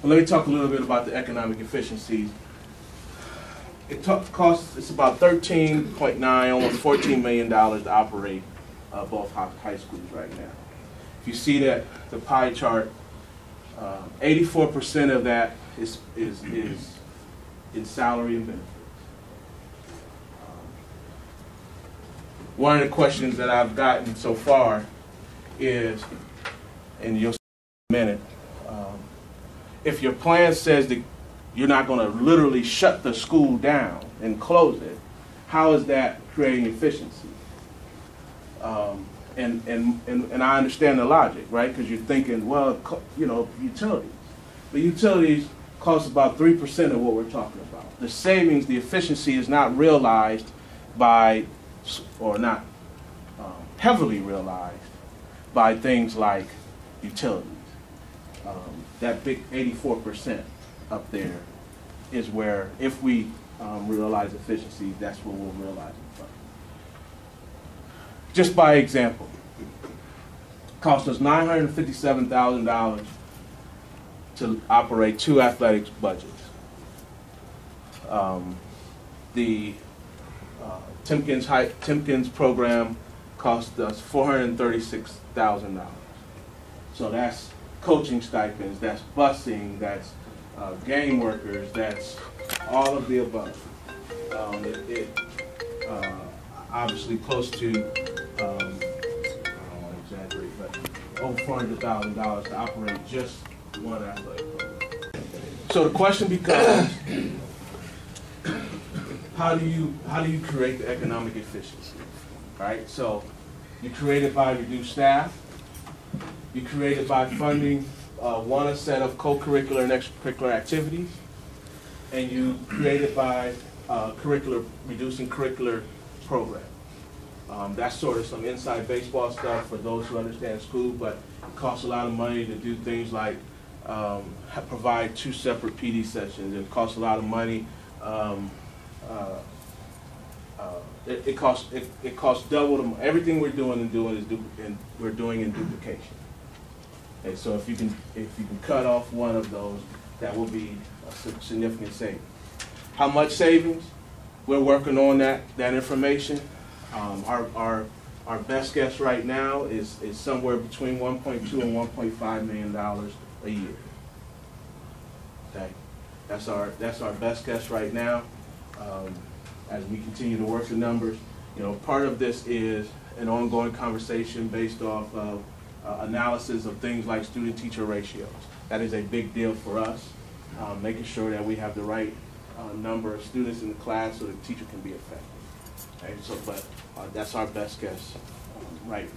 Well, let me talk a little bit about the economic efficiency. It's about $13.9, almost $14 million to operate both high schools right now. If you see that the pie chart, 84% of that is in salary and benefits. One of the questions that I've gotten so far is, and you'll see in a minute, if your plan says that you're not going to literally shut the school down and close it, how is that creating efficiency? And I understand the logic, right? Because you're thinking, well, you know, utilities. But utilities cost about 3% of what we're talking about. The savings, the efficiency is not realized by, or not heavily realized by things like utilities. That big 84% up there is where, if we realize efficiency, that's where we'll realize it from. Just by example, it cost us $957,000 to operate 2 athletics budgets. The Timkins program cost us $436,000. So that's coaching stipends, that's busing, that's game workers, that's all of the above. Obviously close to, I don't want to exaggerate, but over $400,000 to operate just one athletic program. So the question becomes, how do you create the economic efficiency, right? So you create it by reduced staff. You create it by funding one set of co-curricular and extracurricular activities, and you create it by reducing curricular program. That's sort of some inside baseball stuff for those who understand school, but it costs a lot of money to do things like provide 2 separate PD sessions. It costs a lot of money. It costs double everything we're doing we're doing in duplication. Okay, so if you can cut off one of those, that will be a significant savings. How much savings? We're working on that information. Our best guess right now is somewhere between $1.2 and $1.5 million a year. Okay, that's our best guess right now. As we continue to work the numbers, you know, part of this is an ongoing conversation based off of analysis of things like student-teacher ratios. That is a big deal for us, making sure that we have the right number of students in the class so the teacher can be effective. Okay, so, but that's our best guess right now.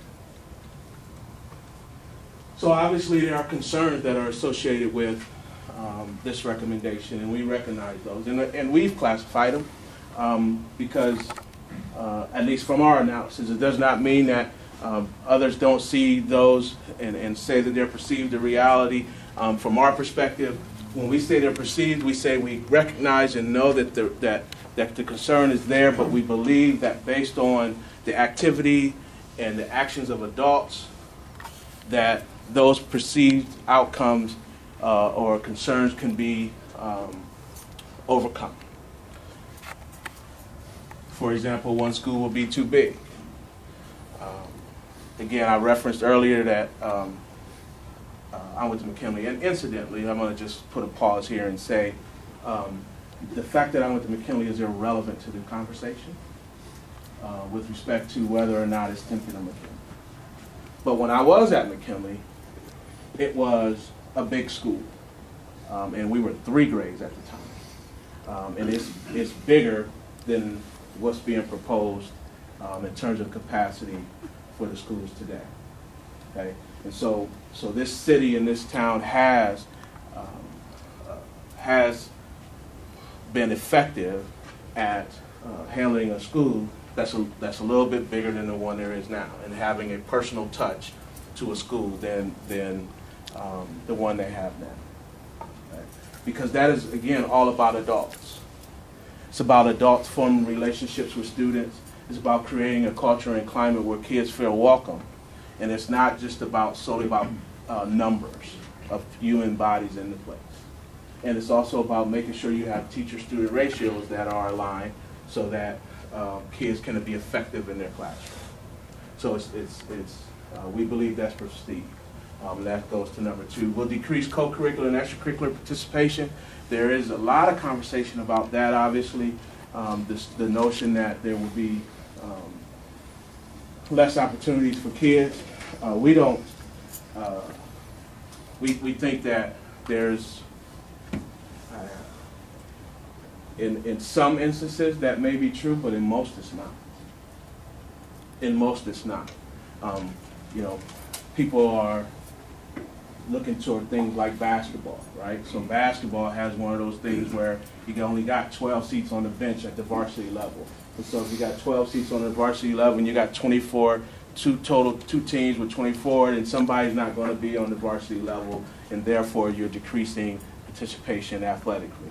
So obviously there are concerns that are associated with this recommendation, and we recognize those, and we've classified them because, at least from our analysis, it does not mean that others don't see those and say that they're perceived. The reality, from our perspective, when we say they're perceived, we say we recognize and know that the concern is there, but we believe that based on the activity and the actions of adults, that those perceived outcomes or concerns can be overcome. For example, one school will be too big. Again, I referenced earlier that I went to McKinley, and incidentally, I'm going to just put a pause here and say the fact that I went to McKinley is irrelevant to the conversation with respect to whether or not it's Timken or McKinley. But when I was at McKinley, it was a big school, and we were 3 grades at the time, and it's bigger than what's being proposed in terms of capacity for the schools today. Okay, and so this city and this town has been effective at handling a school that's a little bit bigger than the one there is now, and having a personal touch to a school than the one they have now. Okay? Because that is, again, all about adults. It's about adults forming relationships with students. It's about creating a culture and climate where kids feel welcome. And it's not just solely about numbers of human bodies in the place. And it's also about making sure you have teacher-student ratios that are aligned so that kids can be effective in their classroom. So we believe that's for Steve. That goes to number 2. We'll decrease co-curricular and extracurricular participation. There is a lot of conversation about that, obviously. The notion that there will be less opportunities for kids. We think that there's, in some instances that may be true, but in most it's not. In most it's not. You know, people are looking toward things like basketball, right? So basketball has one of those things where you only got 12 seats on the bench at the varsity level. And so if you got 12 seats on the varsity level and you got 24, two teams with 24, then somebody's not going to be on the varsity level, and therefore you're decreasing participation athletically.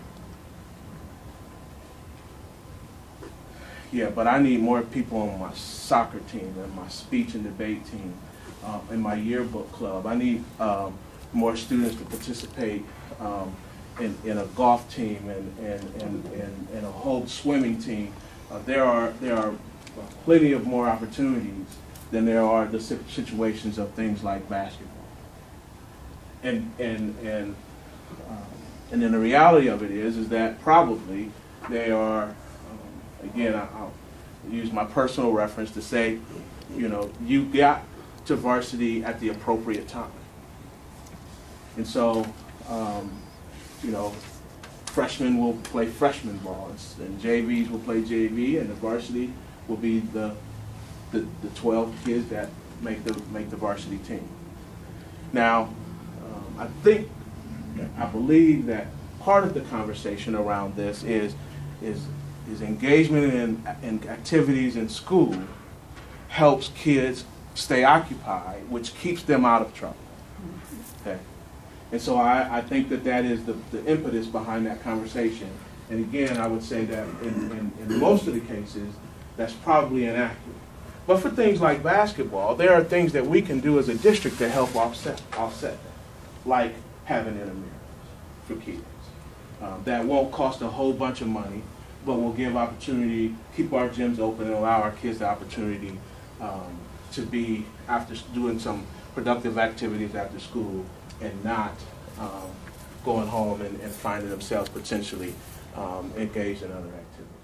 Yeah, but I need more people on my soccer team and my speech and debate team, in my yearbook club. I need more students to participate in a golf team and a whole swimming team. There are plenty of more opportunities than there are the situations of things like basketball. And then the reality of it is that probably they are. Again, I'll use my personal reference to say, you know, you got to varsity at the appropriate time. And so, you know, freshmen will play freshman ball, and JVs will play JV, and the varsity will be the 12 kids that make the varsity team. Now, I believe that part of the conversation around this is engagement in activities in school helps kids stay occupied, which keeps them out of trouble. Okay, and so I think that is the impetus behind that conversation. And again, I would say that in most of the cases, that's probably inaccurate. But for things like basketball, there are things that we can do as a district to help offset that, like having intramurals for kids. That won't cost a whole bunch of money, but will give opportunity, keep our gyms open, and allow our kids the opportunity to be after doing some productive activities after school and not going home and finding themselves potentially engaged in other activities.